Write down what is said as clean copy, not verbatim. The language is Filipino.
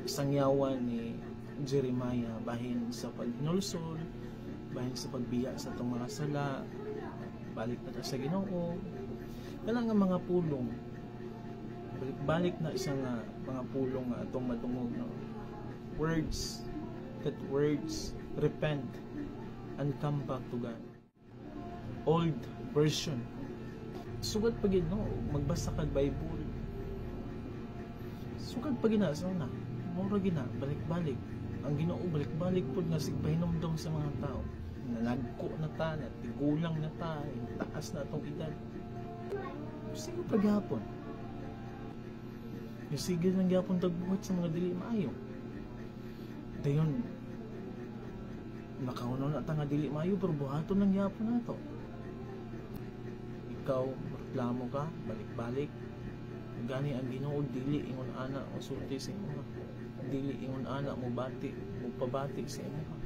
sangyawan ni Jeremiah bahin sa paghinulsol, bahin sa pagbiya sa itong mga sala, balik na ta sa Ginoo. Kailangan mga pulong, balik na isang mga pulong atong matungog no? Words, repent and come back to God. Old version, sugad pa gid no, magbasa kag Bible, sugad pa gina sa una, mura gina balik-balik ang Ginoo, balik-balik pud nga sigpahinomdom sa mga tao. Nalagko na ta, natigulang na ta, taas na atong edad. Sige paghapon. Sige lang gyapon tagbuhat sa mga dili maayo. Dayon nakaunaw na ta nga dili maayo pero buhaton lang gyapon nato. Ikaw reklamo ka, balik-balik. Gani ang Ginoo dili ingon ana o sulti sa imo. Dili ingon ana mo bati, mo pabati sa imo.